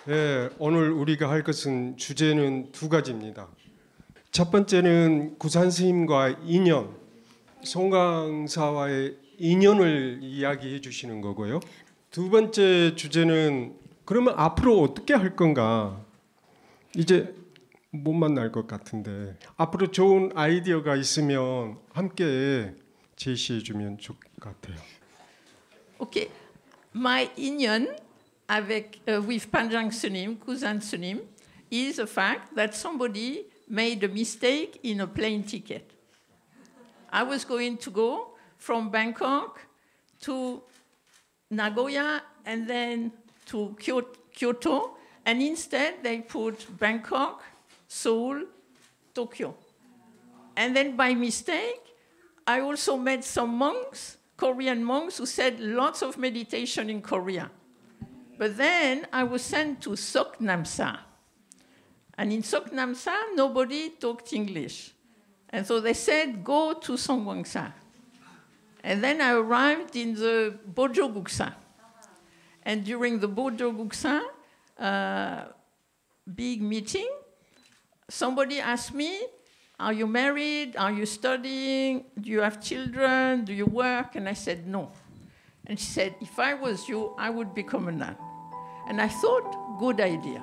네, 오늘 우리가 할 것은 주제는 두 가지입니다. 첫 번째는 구산스님과 인연, 송강사와의 인연을 이야기해 주시는 거고요. 두 번째 주제는 그러면 앞으로 어떻게 할 건가? 이제 못 만날 것 같은데 앞으로 좋은 아이디어가 있으면 함께 제시해 주면 좋을 것 같아요. Okay, my inyan with Panjang Kusan is the fact that somebody made a mistake in a plane ticket. I was going to go from Bangkok to Nagoya and then to Kyoto, and instead they put Bangkok, Seoul, Tokyo. And then by mistake, I also met some monks, Korean monks, who said lots of meditation in Korea. But then I was sent to Sok Namsa. And in Sok Namsa, nobody talked English. And so they said, go to Songwangsa. And then I arrived in the Bojo Guksa. And during the Bojo Guksa big meeting, somebody asked me, are you married? Are you studying? Do you have children? Do you work? And I said, no. And she said, if I was you, I would become a nun. And I thought, good idea.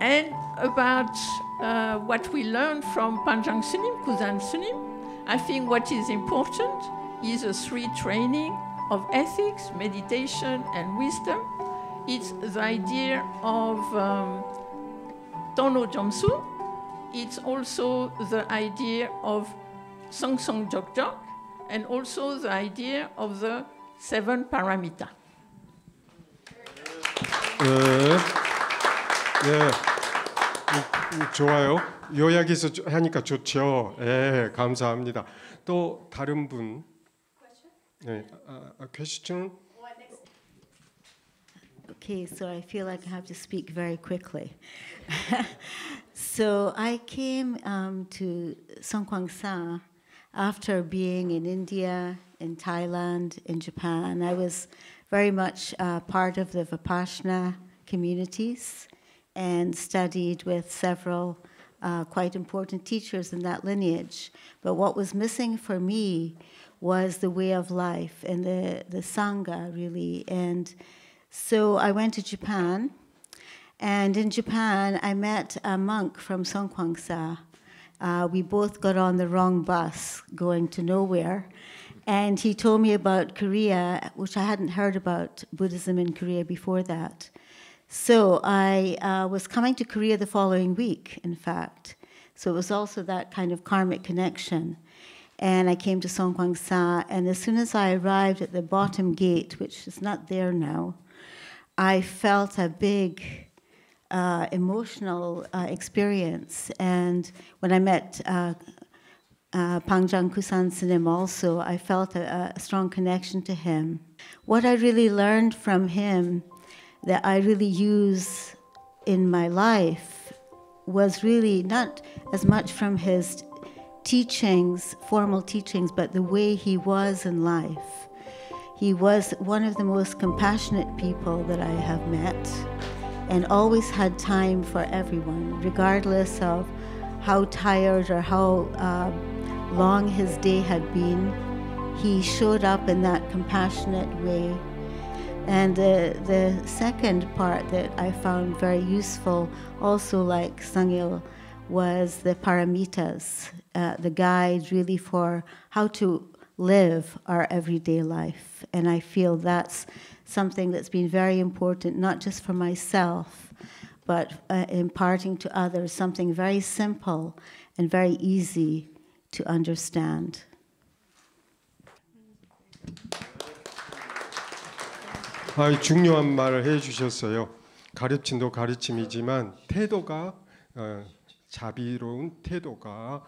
And about what we learned from Panjang Sunim, Kuzan Sunim, I think what is important is a three training of ethics, meditation, and wisdom. It's the idea of Tono Jomsu. It's also the idea of Song Song Jok Jok, and also the idea of the 7 paramita. 네, 좋아요. 요약해서 하니까 좋죠. 네, 감사합니다. 또 다른 분. 네, question. Okay, so I feel like I have to speak very quickly. So I came to Songkwangsa after being in India, in Thailand, in Japan. I was very much part of the Vipassana communities and studied with several quite important teachers in that lineage. But what was missing for me was the way of life and the Sangha, really. And so I went to Japan, and in Japan I met a monk from Songkwangsa. We both got on the wrong bus going to nowhere, and he told me about Korea, which I hadn't heard about Buddhism in Korea before that. So I was coming to Korea the following week, in fact. So it was also that kind of karmic connection. And I came to Songkwangsa, and as soon as I arrived at the bottom gate, which is not there now, I felt a big emotional experience. And when I met Panjang Kusan스님 also, I felt a strong connection to him. What I really learned from him that I really use in my life was really not as much from his teachings, formal teachings, but the way he was in life. He was one of the most compassionate people that I have met, and always had time for everyone, regardless of how tired or how long his day had been. He showed up in that compassionate way. And the second part that I found very useful, also like Sangil, was the paramitas, the guide really for how to live our everyday life. And I feel that's something that's been very important, not just for myself, but imparting to others something very simple and very easy to understand. 중요한 말을 해주셨어요. 가르침도 가르침이지만 태도가 자비로운 태도가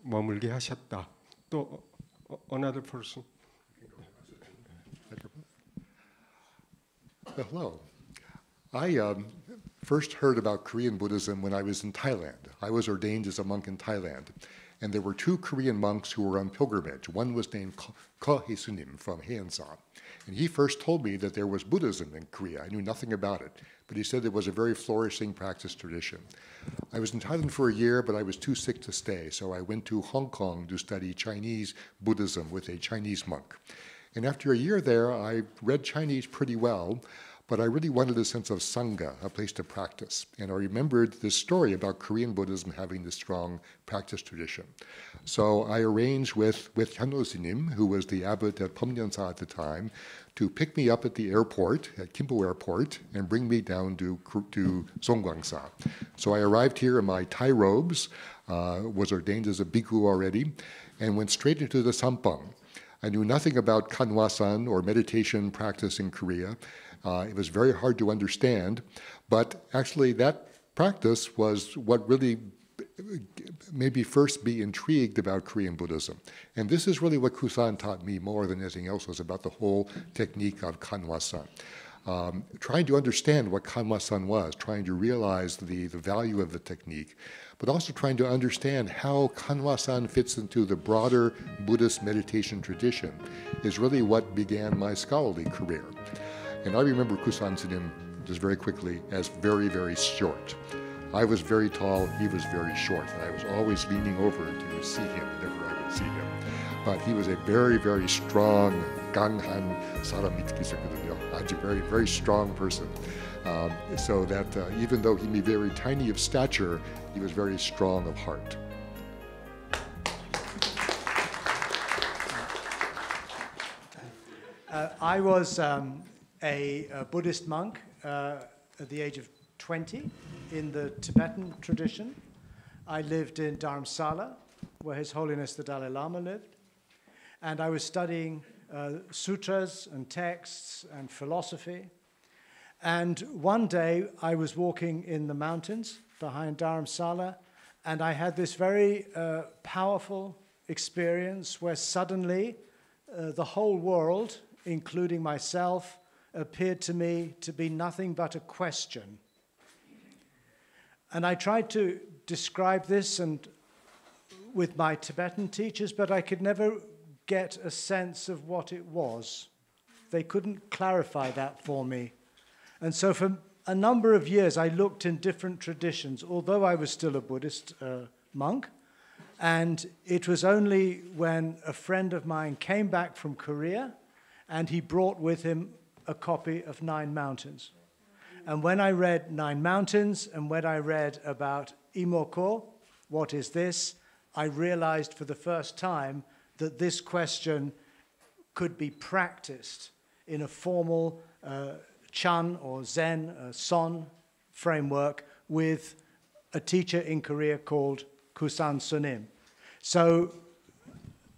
머물게 하셨다. 또 another person. Hello. I first heard about Korean Buddhism when I was in Thailand. I was ordained as a monk in Thailand. And there were two Korean monks who were on pilgrimage. One was named S님 from Haeunsan. And he first told me that there was Buddhism in Korea. I knew nothing about it, but he said there was a very flourishing practice tradition. I was in Thailand for a year, but I was too sick to stay, so I went to Hong Kong to study Chinese Buddhism with a Chinese monk. And after a year there, I read Chinese pretty well, but I really wanted a sense of Sangha, a place to practice. And I remembered this story about Korean Buddhism having this strong practice tradition. So I arranged with S님, who was the abbot at Pomnyansa at the time, to pick me up at the airport, at Kimpo Airport, and bring me down to Songgwangsa. So I arrived here in my Thai robes, was ordained as a bhikkhu already, and went straight into the sampang. I knew nothing about kanwasan or meditation practice in Korea. It was very hard to understand, but actually that practice was what really made me first be intrigued about Korean Buddhism. And this is really what Kusan taught me more than anything else, was about the whole technique of kanwasan. Trying to understand what kanwasan was, trying to realize the value of the technique, but also trying to understand how kanwasan fits into the broader Buddhist meditation tradition is really what began my scholarly career. And I remember Gusan스님, just very quickly, as very, very short. I was very tall, he was very short, and I was always leaning over to see him whenever I would see him. But he was a very, very strong, 강한 사람 있었거든요. 아주 very, very strong person. So that even though he may be very tiny of stature, he was very strong of heart. I was a Buddhist monk at the age of 20 in the Tibetan tradition. I lived in Dharamsala, where His Holiness the Dalai Lama lived. And I was studying sutras and texts and philosophy. And one day I was walking in the mountains behind Dharamsala, and I had this very powerful experience where suddenly the whole world, including myself, appeared to me to be nothing but a question. And I tried to describe this with my Tibetan teachers, but I could never get a sense of what it was. They couldn't clarify that for me. And so for a number of years, I looked in different traditions, although I was still a Buddhist monk. And it was only when a friend of mine came back from Korea, and he brought with him a copy of 9 Mountains. And when I read 9 Mountains, and when I read about Imoko, what is this, I realized for the first time that this question could be practiced in a formal Chan or Zen, Son framework with a teacher in Korea called Gusan스님. So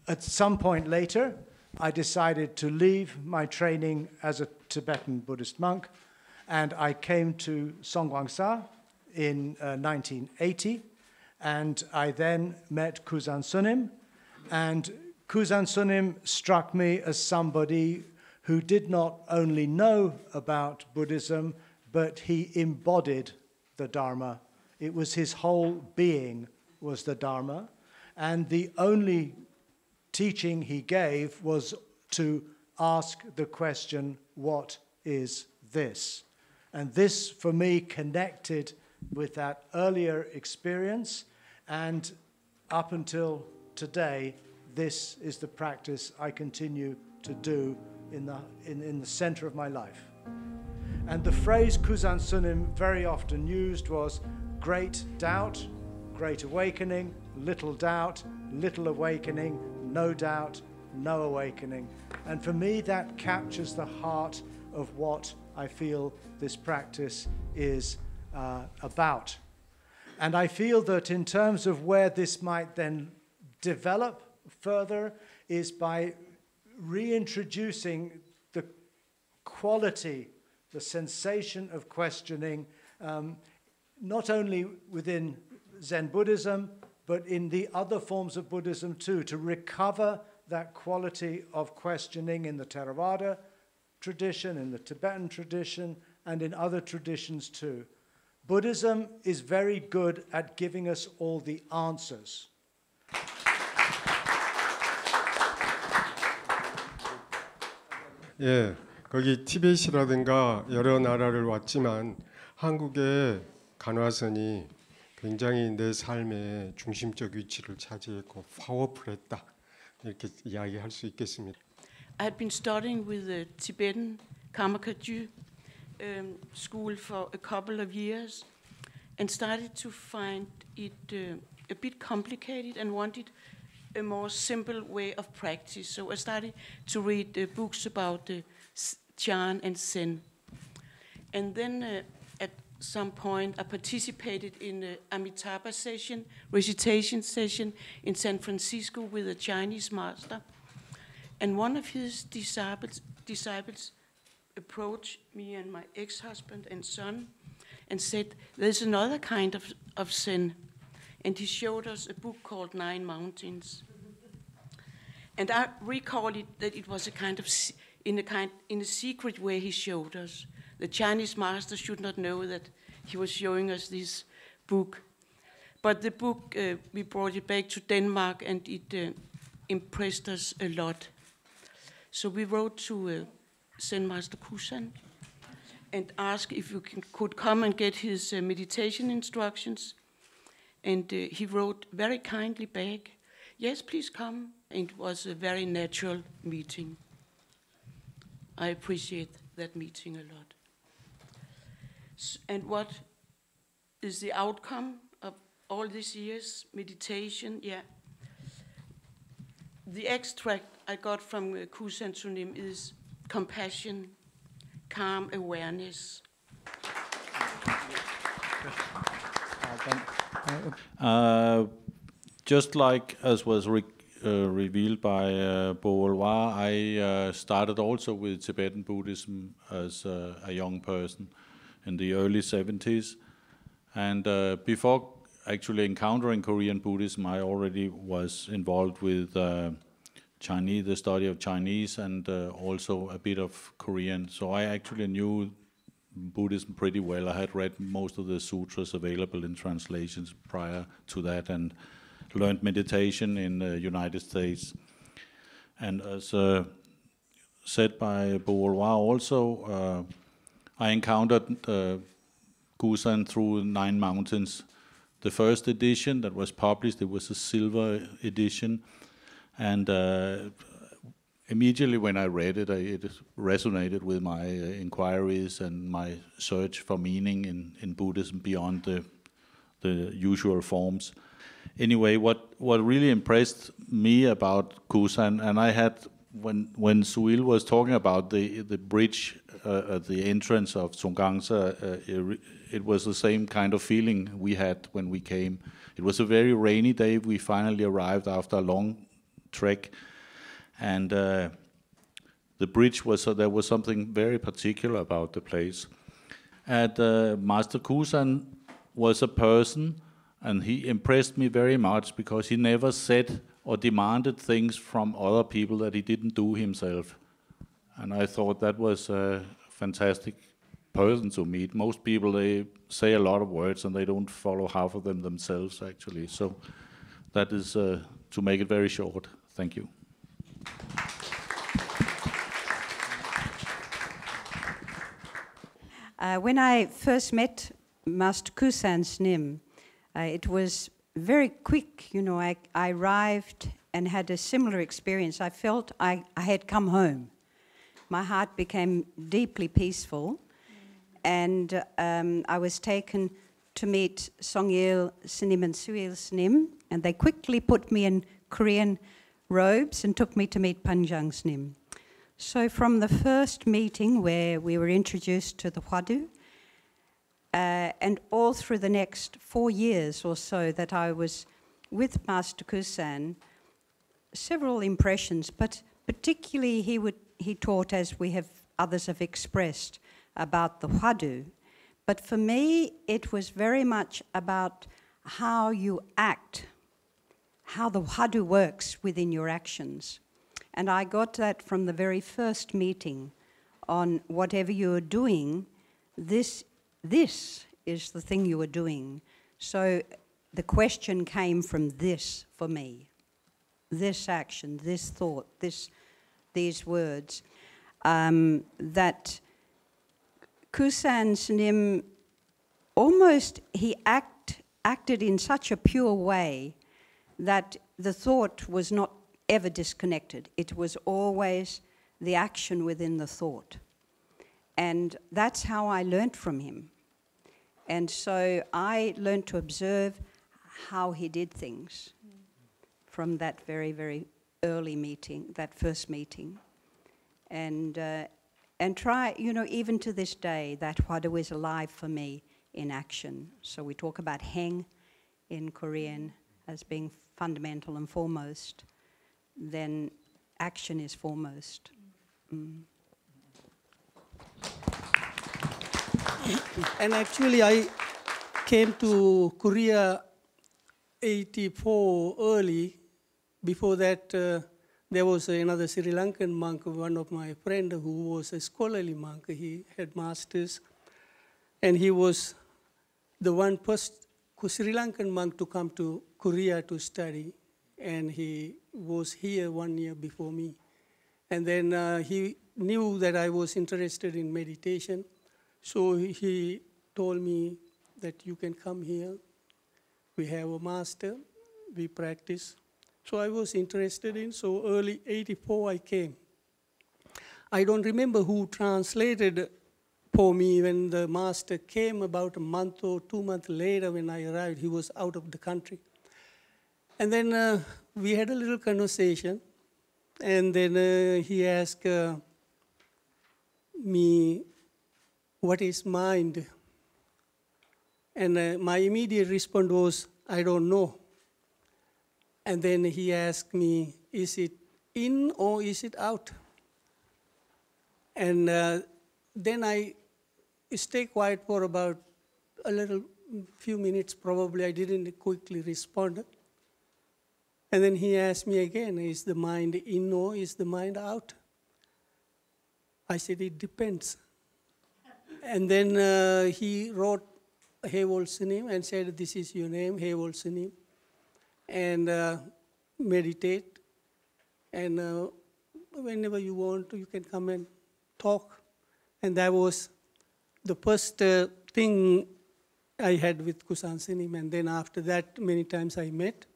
at some point later, I decided to leave my training as a Tibetan Buddhist monk, and I came to Songgwangsa in 1980, and I then met Gusan스님, and Gusan스님 struck me as somebody who did not only know about Buddhism, but he embodied the Dharma. It was his whole being was the Dharma, and the only teaching he gave was to ask the question, what is this? And this, for me, connected with that earlier experience, and up until today, this is the practice I continue to do in the center of my life. And the phrase Gusan스님 very often used was great doubt, great awakening, little doubt, little awakening, no doubt, no awakening. And for me, that captures the heart of what I feel this practice is about. And I feel that in terms of where this might then develop further is by reintroducing the quality, the sensation of questioning, not only within Zen Buddhism, but in the other forms of Buddhism too, to recover that quality of questioning in the Theravada tradition, in the Tibetan tradition, and in other traditions too. Buddhism is very good at giving us all the answers. 예, 거기 티벳이라든가 여러 나라를 왔지만 한국의 간화선이 굉장히 내 삶의 중심적 위치를 차지했고 파워풀했다 이렇게 이야기할 수 있겠습니다. I had been studying with the Tibetan Karma Kagyu school for a couple of years and started to find it a bit complicated and wanted a more simple way of practice. So I started to read books about Chan and Zen. And then at some point I participated in an Amitabha session, recitation session in San Francisco with a Chinese master. And one of his disciples approached me and my ex-husband and son and said, there's another kind of Zen. And he showed us a book called 9 Mountains. And I recall that it was a kind of, in a secret way he showed us. The Chinese master should not know that he was showing us this book. But the book, we brought it back to Denmark and it impressed us a lot. So we wrote to Zen Master Kusan and asked if we could come and get his meditation instructions. And he wrote very kindly back, yes, please come. And it was a very natural meeting. I appreciate that meeting a lot. And what is the outcome of all these years? Meditation, yeah. The extract I got from Kusansunim is compassion, calm awareness. Just like as was revealed by Boulwar, I started also with Tibetan Buddhism as a young person in the early 70s. And before actually encountering Korean Buddhism, I already was involved with Chinese, the study of Chinese, and also a bit of Korean. So I actually knew Buddhism pretty well. I had read most of the sutras available in translations prior to that and learned meditation in the United States. And as said by Boulwar also, I encountered Kusan through 9 Mountains. The first edition that was published, it was a silver edition. And immediately when I read it, it resonated with my inquiries and my search for meaning in Buddhism beyond the usual forms. Anyway, what really impressed me about Kusan, and I had, when Suil was talking about the bridge at the entrance of Tsongkhangsa, it was the same kind of feeling we had when we came. It was a very rainy day. We finally arrived after a long trek, and the bridge was, there was something very particular about the place. And Master Kusan was a person, and he impressed me very much because he never said or demanded things from other people that he didn't do himself. And I thought that was a fantastic person to meet. Most people, they say a lot of words and they don't follow half of them themselves, actually. So that is to make it very short. Thank you. When I first met Master Kusan스님, it was very quick. You know, I arrived and had a similar experience. I felt I had come home. My heart became deeply peaceful, and I was taken to meet Songyil Snim and Suil Snim, and they quickly put me in Korean robes and took me to meet Panjang Snim. So from the first meeting where we were introduced to the Hwadu, and all through the next 4 years or so that I was with Master Kusan, several impressions, but particularly he taught, as others have expressed, about the Hwadu. But for me, it was very much about how you act, how the Hwadu works within your actions. And I got that from the very first meeting on whatever you are doing, this is the thing you are doing. So the question came from this for me, this action, this thought, these words. that Gusan's almost he acted in such a pure way that the thought was not ever disconnected. It was always the action within the thought. And that's how I learned from him. And so I learned to observe how he did things from that very, very early meeting, that first meeting. And try, even to this day, that Hwadu is alive for me in action. So we talk about heng in Korean as being fundamental and foremost. Then action is foremost. And actually, I came to Korea 84 early. Before that, there was another Sri Lankan monk, one of my friends, who was a scholarly monk. He had masters, and he was the one first Sri Lankan monk to come to Korea to study, and he was here 1 year before me. And then he knew that I was interested in meditation, so he told me that you can come here. We have a master, we practice. So I was interested in, so early 84 I came. I don't remember who translated for me when the master came. About a month or 2 months later when I arrived, he was out of the country. And then we had a little conversation, and then he asked me, what is mind? And my immediate response was, I don't know. And then he asked me, is it in or is it out? And then I stayed quiet for about a few minutes, probably. I didn't quickly respond. And then he asked me again, is the mind in or is the mind out? I said, it depends. And then he wrote Hevolsunim and said, this is your name, Hevolsunim. And meditate. And whenever you want, you can come and talk. And that was the first thing I had with Gusan스님. And then after that, many times I met.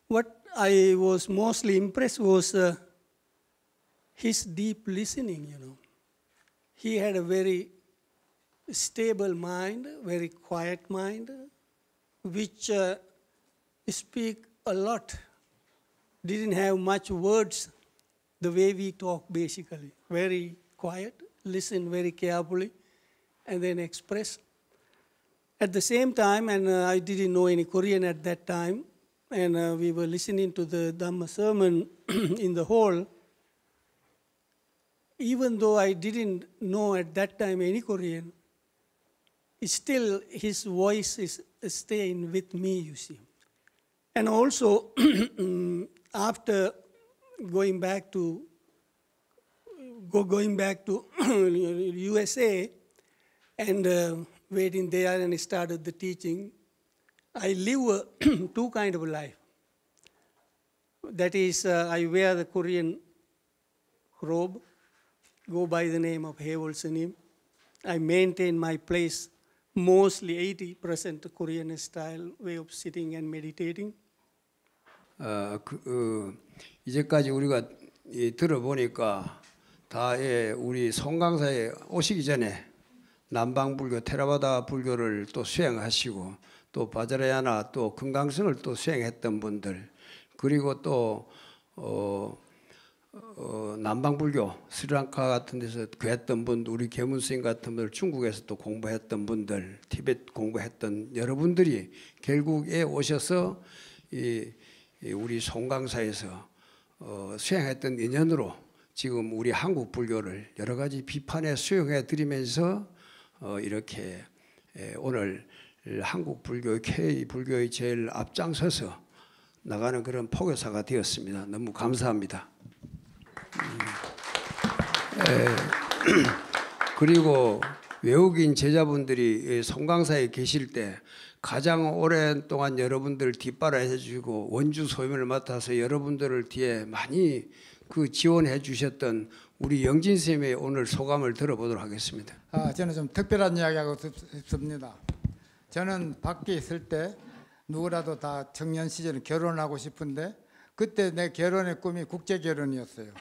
What I was mostly impressed was his deep listening, He had a very stable mind, very quiet mind, which speak a lot. Didn't have much words, the way we talk basically. Very quiet, listen very carefully, and then express. At the same time, and I didn't know any Korean at that time, and we were listening to the Dhamma sermon in the hall. Even though I didn't know at that time any Korean, still his voice is staying with me, you see. And also, after going back to USA and waiting there and started the teaching, I live two kind of life. That is, I wear the Korean robe, go by the name of Hevolsunim. I maintain my place, mostly 80% Korean style way of sitting and meditating. 이제까지 우리가 들어보니까 다 우리 송강사에 오시기 전에 남방불교, 테라바다 불교를 또 수행하시고 또 바자라야나 또 금강성을 또 수행했던 분들, 그리고 또 남방불교, 스리랑카 같은 데서 구했던 분들, 우리 계문스님 같은 분들, 중국에서 또 공부했던 분들, 티베트 공부했던 여러분들이 결국에 오셔서 우리 송강사에서 수행했던 인연으로 지금 우리 한국 불교를 여러 가지 비판에 수용해 드리면서 이렇게 오늘 한국 불교, K 불교의 제일 앞장서서 나가는 그런 포교사가 되었습니다. 너무 감사합니다. 그리고 외국인 제자분들이 송강사에 계실 때 가장 오랜 동안 여러분들 뒷바라 해주시고 원주 소임을 맡아서 여러분들을 뒤에 많이 지원해 주셨던 우리 영진 쌤의 오늘 소감을 들어보도록 하겠습니다. 저는 좀 특별한 이야기하고 싶습니다. 저는 밖에 있을 때 누구라도 다 청년 시절에 결혼하고 싶은데 그때 내 결혼의 꿈이 국제 결혼이었어요.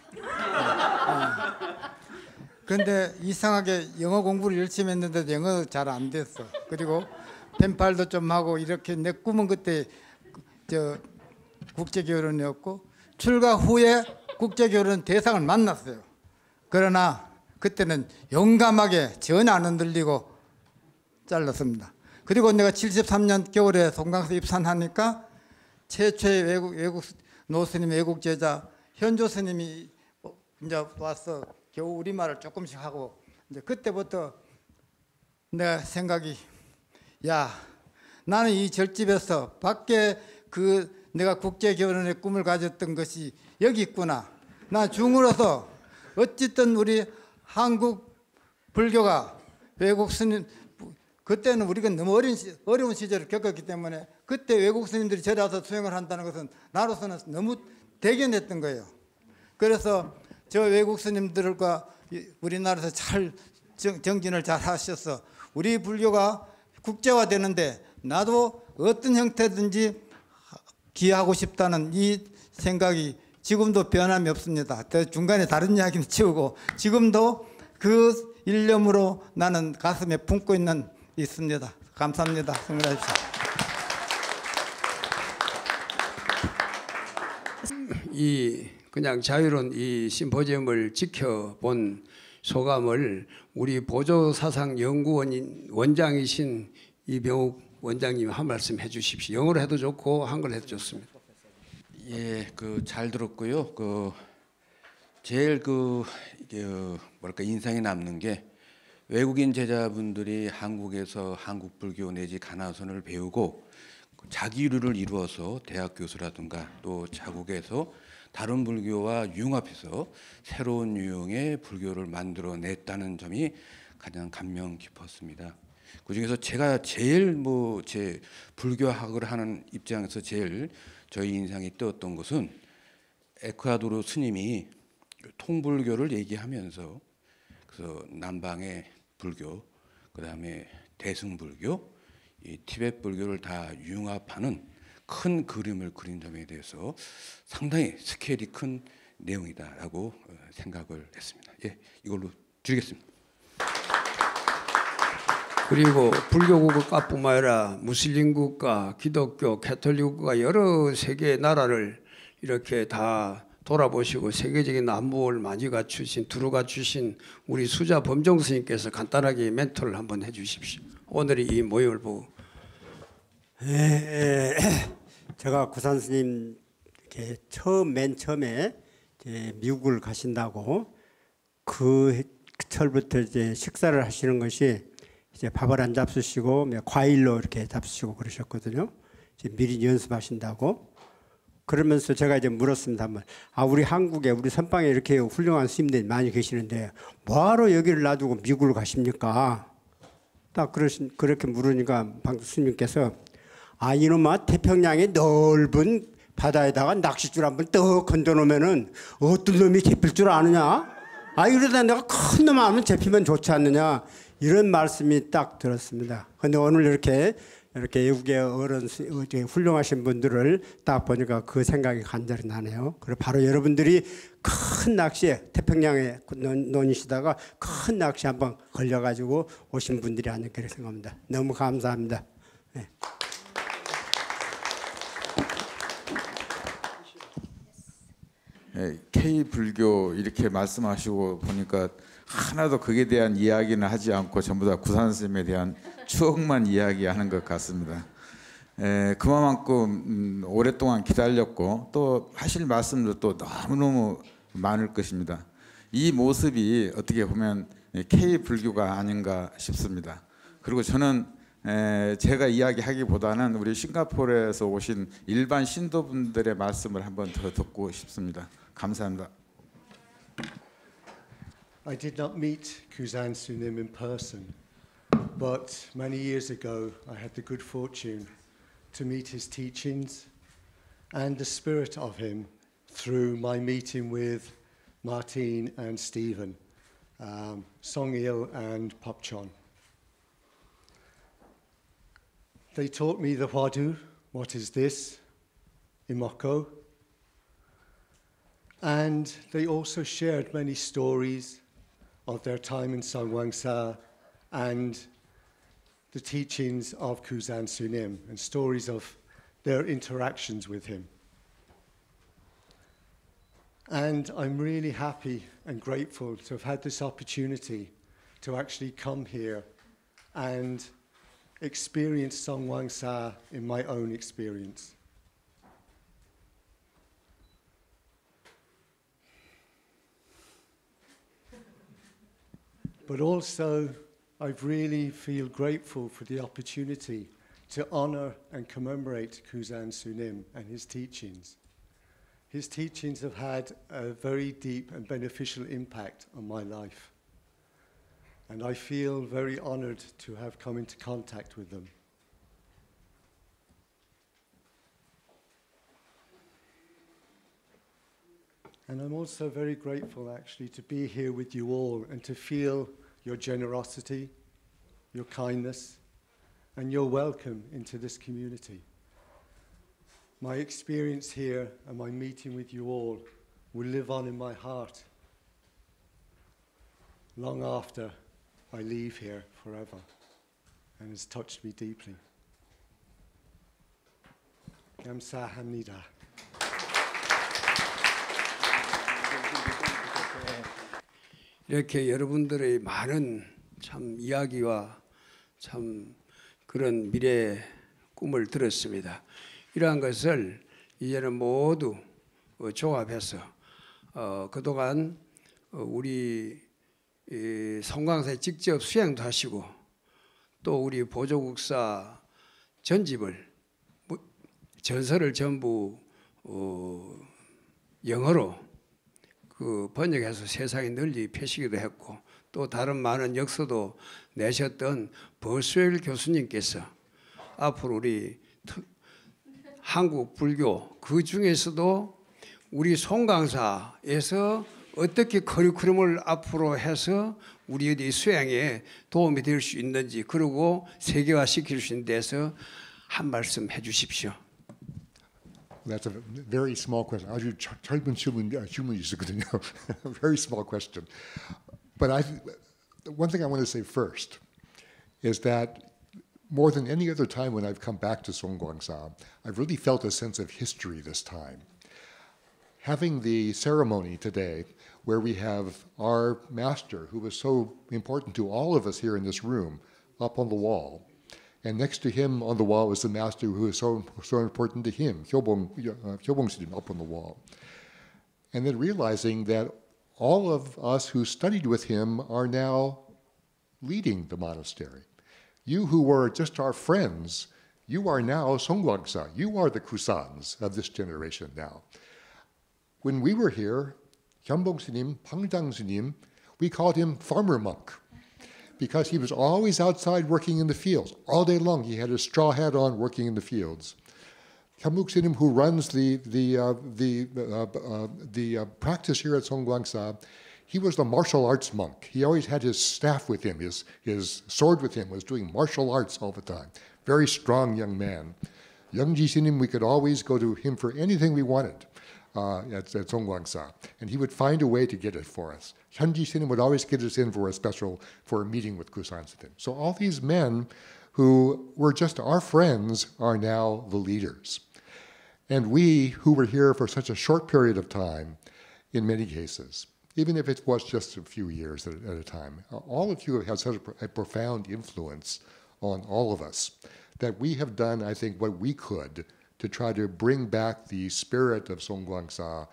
근데 이상하게 영어 공부를 열심히 했는데도 영어도 잘 안 됐어. 그리고 펜팔도 좀 하고 이렇게 내 꿈은 그때 국제 결혼이었고 출가 후에 국제 결혼 대상을 만났어요. 그러나 그때는 용감하게 전혀 안 흔들리고 잘랐습니다. 그리고 내가 73년 겨울에 송강서 입산하니까 최초의 외국 노스님 외국 제자 현조 스님이 이제 와서 겨우 우리말을 조금씩 하고 이제 그때부터 내가 생각이 야 나는 이 절집에서 밖에 내가 국제 결혼의 꿈을 가졌던 것이 여기 있구나. 나 중으로서 어쨌든 우리 한국 불교가 외국 스님 그때는 우리가 너무 어려운 시절을 겪었기 때문에 그때 외국 스님들이 저리 와서 수행을 한다는 것은 나로서는 너무 대견했던 거예요. 그래서 저 외국 스님들과 우리나라에서 잘 정진을 잘 하셔서 우리 불교가 국제화되는데 나도 어떤 형태든지 기여하고 싶다는 이 생각이 지금도 변함이 없습니다. 중간에 다른 이야기는 치우고 지금도 그 일념으로 나는 가슴에 품고 있습니다. 감사합니다. 성공하십시오. 이 그냥 자유로운 이 심포지움을 지켜본 소감을 우리 보조사상연구원 원장이신 이병욱 원장님 한 말씀 해주십시오. 영어로 해도 좋고 한글로 해도 좋습니다. 예, 잘 들었고요. 제일 뭐랄까 인상이 남는 게 외국인 제자분들이 한국에서 한국 불교 내지 가나선을 배우고 자기유를 이루어서 대학 교수라든가 또 자국에서 다른 불교와 융합해서 새로운 유형의 불교를 만들어냈다는 점이 가장 감명 깊었습니다. 그중에서 제가 제일 제 불교학을 하는 입장에서 제일 저희 인상이 뜨었던 것은 에콰도르 스님이 통불교를 얘기하면서 그래서 남방의 불교, 그다음에 대승불교, 이 티베트 불교를 다 융합하는 큰 그림을 그린 점에 대해서 상당히 스케일이 큰 내용이다라고 생각을 했습니다. 예, 이걸로 줄이겠습니다. 그리고 불교 국가뿐만 아니라 무슬림 국가, 기독교, 캐톨릭 국가 여러 세계 나라를 이렇게 다 돌아보시고 세계적인 안목을 많이 갖추신 두루 갖추신 우리 수자 범종 스님께서 간단하게 멘토를 한번 해주십시오. 오늘의 이 모임을 보고. 제가 구산스님 맨 처음에 미국을 가신다고 그 철부터 이제 식사를 하시는 것이 이제 밥을 안 잡수시고 과일로 이렇게 잡수시고 그러셨거든요. 이제 미리 연습하신다고. 그러면서 제가 이제 물었습니다. 한번. 우리 한국에 우리 선방에 이렇게 훌륭한 스님들이 많이 계시는데 뭐하러 여기를 놔두고 미국을 가십니까? 딱 그렇게 물으니까 방금 스님께서 이놈아 태평양의 넓은 바다에다가 낚싯줄 한번 떡 건져놓으면은 어떤 놈이 잡힐 줄 아느냐? 이러다 내가 큰 놈 하면 잡히면 좋지 않느냐? 이런 말씀이 딱 들었습니다. 근데 오늘 이렇게 외국의 어른 훌륭하신 분들을 딱 보니까 그 생각이 간절히 나네요. 그리고 바로 여러분들이 큰 낚시에 태평양에 논이시다가 큰 낚시 한번 걸려가지고 오신 분들이 아닐까 그렇게 생각합니다. 너무 감사합니다. 네. K불교 이렇게 말씀하시고 보니까 하나도 거기에 대한 이야기는 하지 않고 전부 다 구산스님에 대한 추억만 이야기하는 것 같습니다. 그만큼 오랫동안 기다렸고 또 하실 말씀도 또 너무너무 많을 것입니다. 이 모습이 어떻게 보면 K불교가 아닌가 싶습니다. 그리고 저는 제가 이야기하기보다는 우리 싱가포르에서 오신 일반 신도분들의 말씀을 한번 더 듣고 싶습니다. 감사합니다. I did not meet Kusansunim in person, but many years ago I had the good fortune to meet his teachings and the spirit of him through my meeting with Martine and Stephen, Song-il and Popchon. They taught me the Hwadu, what is this, Imoko, and they also shared many stories of their time in Songwangsa and the teachings of Kusansunim and stories of their interactions with him. And I'm really happy and grateful to have had this opportunity to actually come here and experience Songwangsa in my own experience. But also, I really feel grateful for the opportunity to honor and commemorate Kusansunim and his teachings. His teachings have had a very deep and beneficial impact on my life. And I feel very honored to have come into contact with them. And I'm also very grateful, actually, to be here with you all and to feel your generosity, your kindness, and your welcome into this community. My experience here and my meeting with you all will live on in my heart long after I leave here forever, and has touched me deeply. 감사합니다. 이렇게 여러분들의 많은 참 이야기와 참 그런 미래의 꿈을 들었습니다. 이러한 것을 이제는 모두 조합해서 그동안 우리 성광사에 직접 수행도 하시고 또 우리 보조국사 전집을 전설을 전부 영어로 번역해서 세상에 널리 펴시기도 했고 또 다른 많은 역서도 내셨던 버스웰 교수님께서 앞으로 우리 한국 불교 그 중에서도 우리 송강사에서 어떻게 커리큘럼을 앞으로 해서 우리의 수행에 도움이 될 수 있는지 그리고 세계화시킬 수 있는 데서 한 말씀 해주십시오. That's a very small question. 아주 짧은 질문이 있었거든요. Very small question. But one thing I want to say first is that more than any other time when I've come back to Songwangsa, I've really felt a sense of history this time. Having the ceremony today where we have our master, who was so important to all of us here in this room, up on the wall. And next to him on the wall was the master who was so important to him, Hyobong-srim, up on the wall. And then realizing that all of us who studied with him are now leading the monastery. You who were just our friends, you are now Songwangsa. You are the Kusans of this generation now. When we were here, Hyobong-srim, Pangjang-srim, we called him farmer monk, because he was always outside working in the fields. All day long he had his straw hat on working in the fields. Hyobong-srim, who runs the practice here at Songwangsa, he was the martial arts monk. He always had his staff with him, his sword with him, was doing martial arts all the time. Very strong young man. Youngji-srim, we could always go to him for anything we wanted at Songwangsa, and he would find a way to get it for us. Hyunji-srim would always get us in for a meeting with Gusan-srim. So all these men who were just our friends are now the leaders. And we, who were here for such a short period of time, in many cases, even if it was just a few years at a time, all of you have had such a profound influence on all of us that we have done, I think, what we could to try to bring back the spirit of Songwangsa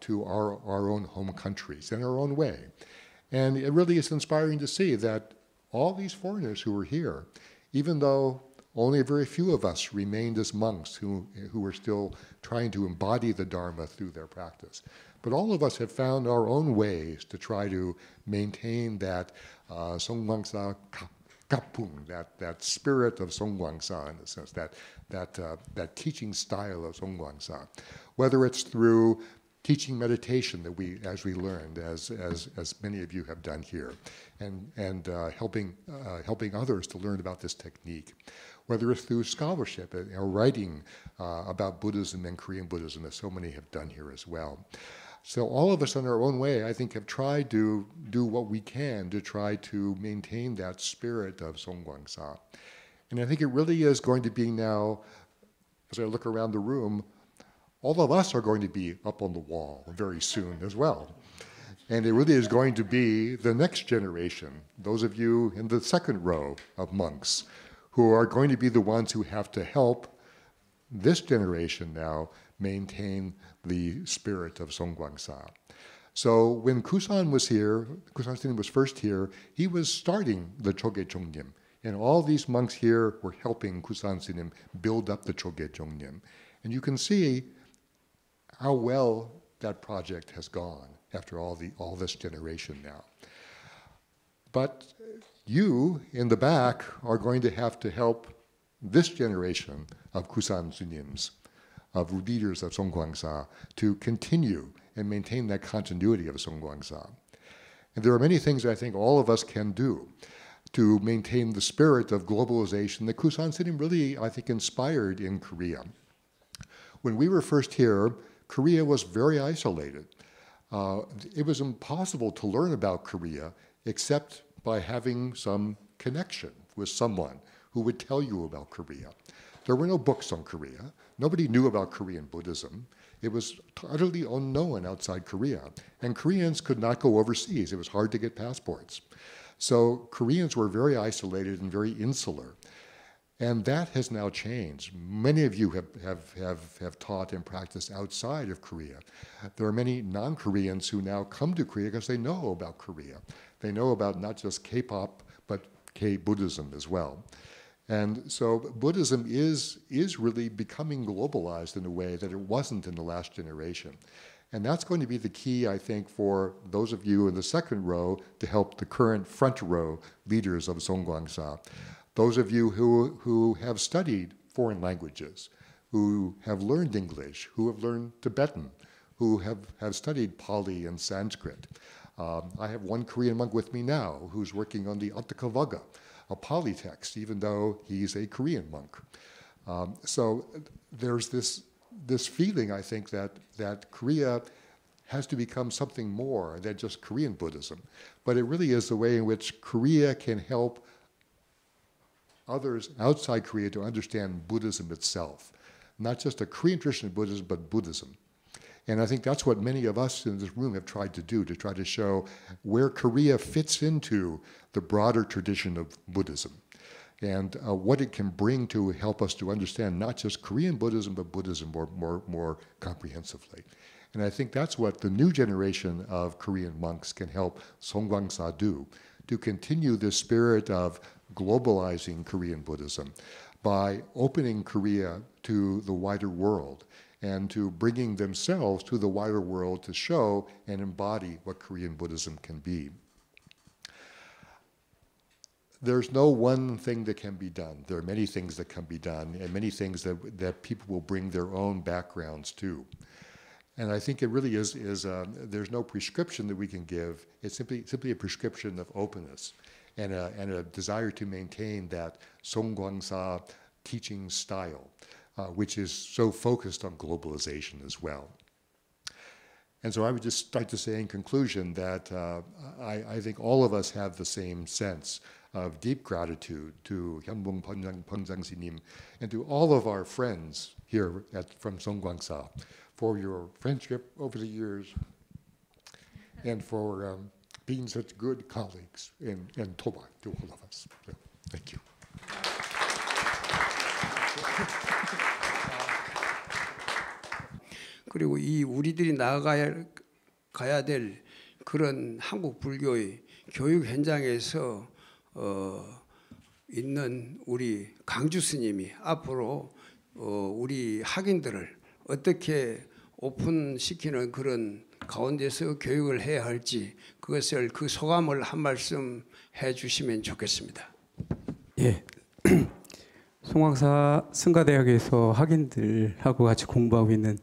to our own home countries in our own way. And it really is inspiring to see that all these foreigners who were here, even though only a very few of us remained as monks who were still trying to embody the Dharma through their practice, but all of us have found our own ways to try to maintain that Songwangsa Kapung, that spirit of Songwangsa, in a sense, that teaching style of Songwangsa, whether it's through teaching meditation that as we learned, as many of you have done here, and helping others to learn about this technique, whether it's through scholarship or writing about Buddhism and Korean Buddhism, as so many have done here as well. So all of us in our own way, I think, have tried to do what we can to try to maintain that spirit of Songgwangsa. And I think it really is going to be now, as I look around the room, all of us are going to be up on the wall very soon as well. And it really is going to be the next generation, those of you in the second row of monks, who are going to be the ones who have to help this generation now maintain the spirit of Songgwangsa. So when Kusan was here, Gusan스님 was first here, he was starting the Choge Chongnim. And all these monks here were helping Gusan스님 build up the Choge Chongnim. And you can see how well that project has gone after all this generation now. But you in the back are going to have to help this generation of Gusan스nims, of leaders of Songgwangsa, to continue and maintain that continuity of Songgwangsa. And there are many things I think all of us can do to maintain the spirit of globalization that Gusan스님 really, I think, inspired in Korea. When we were first here, Korea was very isolated. It was impossible to learn about Korea except by having some connection with someone who would tell you about Korea. There were no books on Korea. Nobody knew about Korean Buddhism. It was utterly unknown outside Korea. And Koreans could not go overseas. It was hard to get passports. So Koreans were very isolated and very insular. And that has now changed. Many of you have taught and practiced outside of Korea. There are many non-Koreans who now come to Korea because they know about Korea. They know about not just K-pop, but K-Buddhism as well. And so Buddhism is really becoming globalized in a way that it wasn't in the last generation. And that's going to be the key, I think, for those of you in the second row to help the current front row leaders of Songgwangsa. Those of you who have studied foreign languages, who have learned English, who have learned Tibetan, who have studied Pali and Sanskrit. I have one Korean monk with me now who's working on the Atthakavagga, a Pali text, even though he's a Korean monk. So there's this feeling, I think, that Korea has to become something more than just Korean Buddhism. But it really is the way in which Korea can help others outside Korea to understand Buddhism itself. Not just a Korean tradition of Buddhism, but Buddhism. And I think that's what many of us in this room have tried to do, to try to show where Korea fits into the broader tradition of Buddhism and what it can bring to help us to understand not just Korean Buddhism, but Buddhism more comprehensively. And I think that's what the new generation of Korean monks can help Songgwangsa do, to continue this spirit of globalizing Korean Buddhism by opening Korea to the wider world and to bringing themselves to the wider world to show and embody what Korean Buddhism can be. There's no one thing that can be done. There are many things that can be done and many things that people will bring their own backgrounds to. And I think it really is there's no prescription that we can give. It's simply a prescription of openness and a desire to maintain that Songgwangsa teaching style, which is so focused on globalization as well. And so I would just like to say in conclusion that I think all of us have the same sense of deep gratitude to Hyambung Pongsangsnim and to all of our friends here from Songgwangsa for your friendship over the years and for being such good colleagues and Toba to all of us. So, thank you. 그리고 이 우리들이 나아가야 될 그런 한국 불교의 교육 현장에서 있는 우리 강주 스님이 앞으로 우리 학인들을 어떻게 오픈시키는 그런 가운데서 교육을 해야 할지 그것을 그 소감을 한 말씀 해주시면 좋겠습니다. 예, 송광사 승가대학에서 학인들하고 같이 공부하고 있는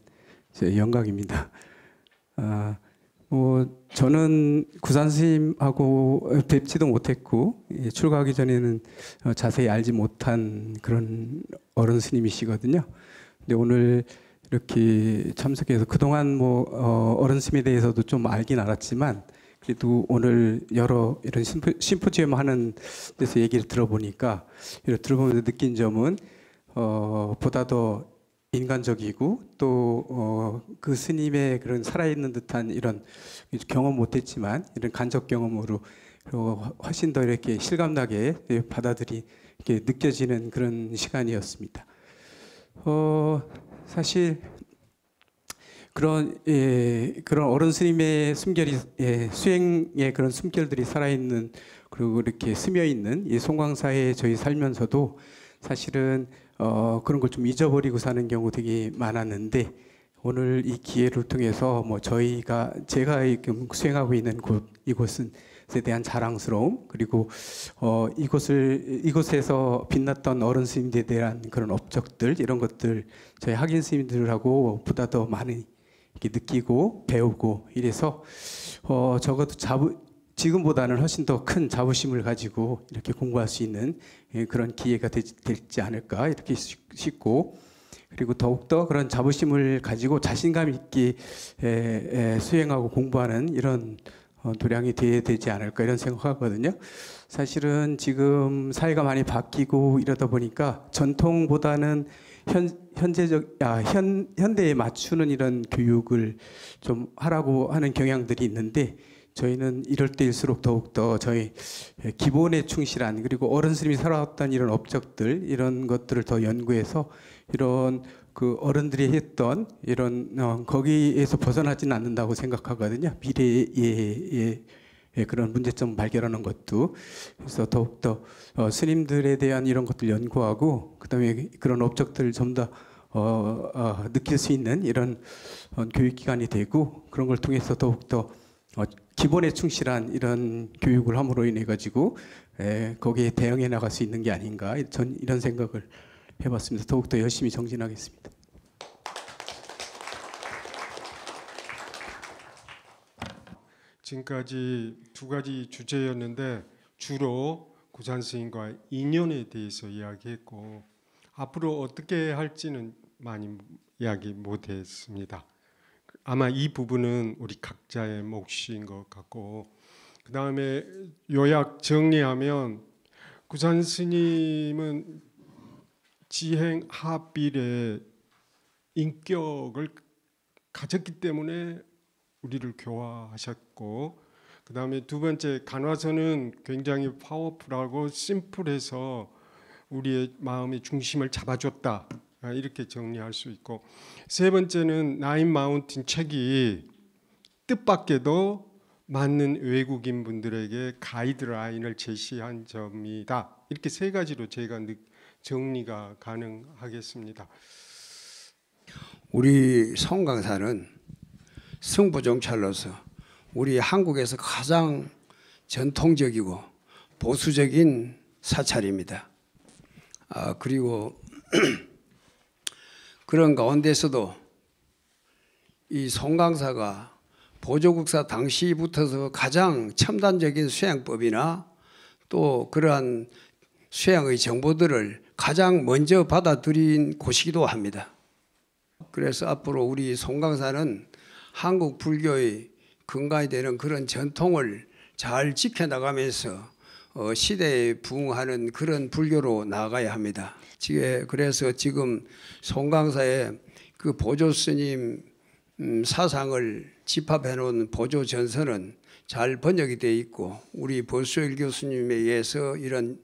제 영광입니다. 저는 구산스님하고 뵙지도 못했고 출가하기 전에는 자세히 알지 못한 그런 어른 스님이시거든요. 근데 오늘 이렇게 참석해서 그동안 어른 스님에 대해서도 좀 알긴 알았지만 그래도 오늘 여러 이런 심포지움 하는 데서 얘기를 들어보니까 들어보면서 느낀 점은 보다 더 인간적이고 또 그 스님의 그런 살아있는 듯한 이런 경험 못했지만 이런 간접 경험으로 훨씬 더 이렇게 실감나게 이렇게 느껴지는 그런 시간이었습니다. 사실 그런 어른 스님의 숨결이 수행의 그런 숨결들이 살아있는 그리고 이렇게 스며 있는 이 송광사에 저희 살면서도 사실은 그런 걸 좀 잊어버리고 사는 경우 되게 많았는데 오늘 이 기회를 통해서 제가 수행하고 있는 이곳에 대한 자랑스러움 그리고 이곳에서 빛났던 어른 스님들에 대한 그런 업적들 이런 것들 저희 학인 스님들하고 보다 더 많이 이렇게 느끼고 배우고 이래서 적어도 지금보다는 훨씬 더 큰 자부심을 가지고 이렇게 공부할 수 있는 그런 기회가 되지 않을까 이렇게 싶고 그리고 더욱더 그런 자부심을 가지고 자신감 있게 수행하고 공부하는 이런 도량이 돼야 되지 않을까 이런 생각하거든요. 사실은 지금 사회가 많이 바뀌고 이러다 보니까 전통보다는 현대에 맞추는 이런 교육을 좀 하라고 하는 경향들이 있는데 저희는 이럴 때일수록 더욱더 저희 기본에 충실한 그리고 어른 스님이 살아왔던 이런 업적들 이런 것들을 더 연구해서 이런 그 어른들이 했던 이런 거기에서 벗어나지는 않는다고 생각하거든요. 미래의 그런 문제점 발견하는 것도 그래서 더욱더 스님들에 대한 이런 것들 연구하고 그다음에 그런 업적들을 좀 더 느낄 수 있는 이런 교육기관이 되고 그런 걸 통해서 더욱더 기본에 충실한 이런 교육을 함으로 인해 가지고 거기에 대응해 나갈 수 있는 게 아닌가 전 이런 생각을 해봤습니다. 더욱더 열심히 정진하겠습니다. 지금까지 두 가지 주제였는데 주로 구산스님과 인연에 대해서 이야기했고 앞으로 어떻게 할지는 많이 이야기 못했습니다. 아마 이 부분은 우리 각자의 몫인 것 같고 그 다음에 요약 정리하면 구산스님은 지행 합일의 인격을 가졌기 때문에 우리를 교화하셨고 그 다음에 두 번째 간화서는 굉장히 파워풀하고 심플해서 우리의 마음의 중심을 잡아줬다 이렇게 정리할 수 있고 세 번째는 나인 마운틴 책이 뜻밖에도 맞는 외국인 분들에게 가이드라인을 제시한 점이다 이렇게 세 가지로 제가 정리가 가능하겠습니다. 우리 성강사는 승부정찰로서 우리 한국에서 가장 전통적이고 보수적인 사찰입니다. 그리고 그런 가운데서도 이 송강사가 보조국사 당시부터서 가장 첨단적인 수양법이나 또 그러한 수양의 정보들을 가장 먼저 받아들인 곳이기도 합니다. 그래서 앞으로 우리 송강사는 한국 불교의 근간이 되는 그런 전통을 잘 지켜나가면서 시대에 부응하는 그런 불교로 나아가야 합니다. 그래서 지금 송강사의 그 보조스님 사상을 집합해 놓은 보조전서는 잘 번역이 되어 있고 우리 버수일 교수님에 의해서 이런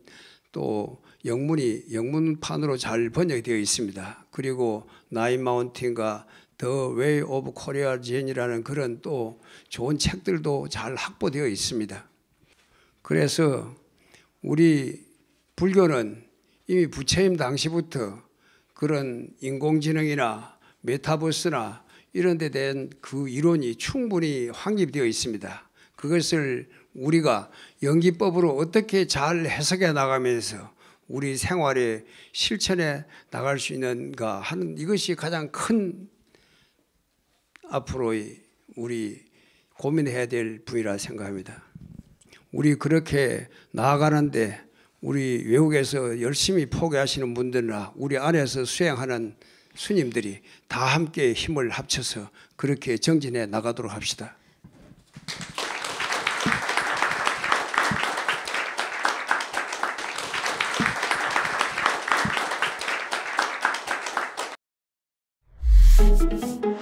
또 영문판으로 잘 번역이 되어 있습니다. 그리고 나인 마운틴과 The Way of Korea Zen이라는 그런 또 좋은 책들도 잘 확보되어 있습니다. 그래서 우리 불교는 이미 부처님 당시부터 그런 인공지능이나 메타버스나 이런 데 대한 그 이론이 충분히 확립되어 있습니다. 그것을 우리가 연기법으로 어떻게 잘 해석해 나가면서 우리 생활에 실천해 나갈 수 있는가 하는 이것이 가장 큰 앞으로의 우리 고민해야 될 분이라 생각합니다. 우리 그렇게 나아가는데 우리 외국에서 열심히 포교하시는 분들이나 우리 안에서 수행하는 스님들이 다 함께 힘을 합쳐서 그렇게 정진해 나가도록 합시다. Thank you.